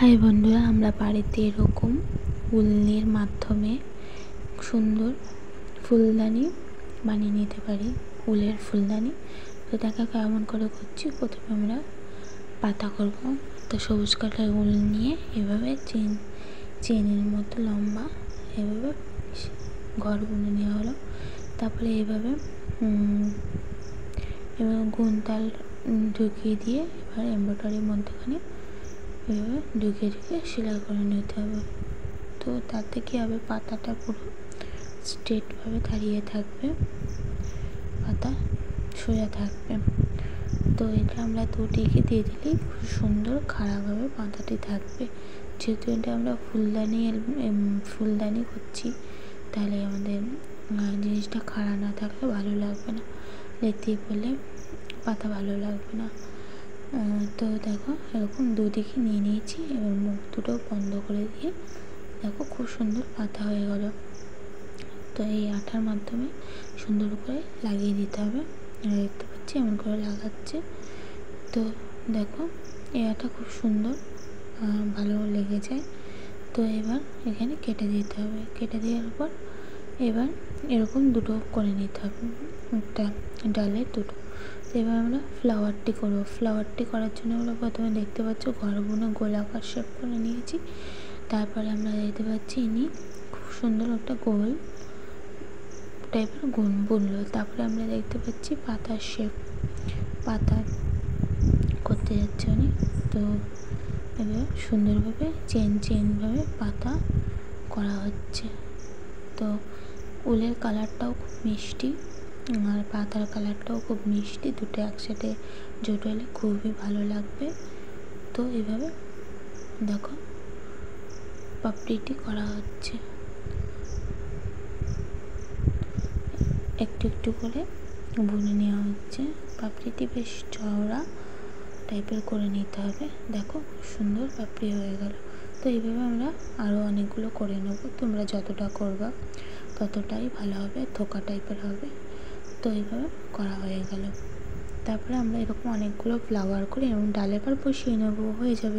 High বন্ধুরা, আমরা বাড়িতে এরকম উলের মাধ্যমে সুন্দর ফুলদানি বানিয়ে নিতে পারি। উলের ফুলদানি তো দেখা কেমন করে করছি। প্রথমে আমরা পাতা করব। তো সবুজ কালার উল নিয়ে এভাবে চেনের মতো লম্বা এভাবে ঘর বুনে নেওয়া হলো। তারপরে এভাবে গুনতাল ঢুকিয়ে দিয়ে এবার এমব্রয়ডারির মধ্যখানে এভাবে ঢুকিয়ে সেলাই করে নিতে হবে। তো তাতে কী হবে, পাতাটা পুরো স্ট্রেটভাবে দাঁড়িয়ে থাকবে, পাতা সোজা থাকবে। তো এটা আমরা দুদিকে দিয়ে দিলেই খুব সুন্দর খাড়াভাবে পাতাটি থাকবে। যেহেতু এটা আমরা ফুলদানি করছি, তাহলে আমাদের জিনিসটা খাড়া না থাকলে ভালো লাগবে না, লেতে পড়লে পাতা ভালো লাগবে না। তো দেখো এরকম দুদিকে নিয়ে নিয়েছি। এবার মুখ দুটো বন্ধ করে দিয়ে দেখো খুব সুন্দর পাতা হয়ে গেল। তো এই আঠার মাধ্যমে সুন্দর করে লাগিয়ে দিতে হবে। দেখতে পাচ্ছি এমন করে লাগাচ্ছে। তো দেখো এই আঠা খুব সুন্দর ভালো লেগে যায়। তো এবার এখানে কেটে দিতে হবে। কেটে দেওয়ার পর এবার এরকম দুটো করে নিতে হবে, একটা ডালে দুটো। তো এবার আমরা ফ্লাওয়ারটি করবো। ফ্লাওয়ারটি করার জন্য আমরা প্রথমে দেখতে পাচ্ছি ঘর বুনে গোলাকার শেপ করে নিয়েছি। তারপরে আমরা দেখতে পাচ্ছি খুব সুন্দর একটা গোল টাইপের বুনলো। তারপরে আমরা দেখতে পাচ্ছি পাতার শেপ, পাতা করতে যাচ্ছে উনি। তো এবার সুন্দরভাবে চেনভাবে পাতা করা হচ্ছে। তো উলের কালারটাও খুব মিষ্টি আর পাতার কালারটাও খুব মিষ্টি, দুটো একসাথে জোট হলে খুবই ভালো লাগবে। তো এভাবে দেখো পাপড়িটি করা হচ্ছে, একটু একটু করে বুনে নেওয়া হচ্ছে। পাপড়িটি বেশ চওড়া টাইপের করে নিতে হবে। দেখো সুন্দর পাপড়ি হয়ে গেল। তো এইভাবে আমরা আরও অনেকগুলো করে নেব। তোমরা যতটা করবা ততটাই ভালো হবে, থোকা টাইপের হবে। তো এইভাবে করা হয়ে গেল। তারপরে আমরা এরকম অনেকগুলো ফ্লাওয়ার করে এবং ডালে পর বসিয়ে নেবো, হয়ে যাবে।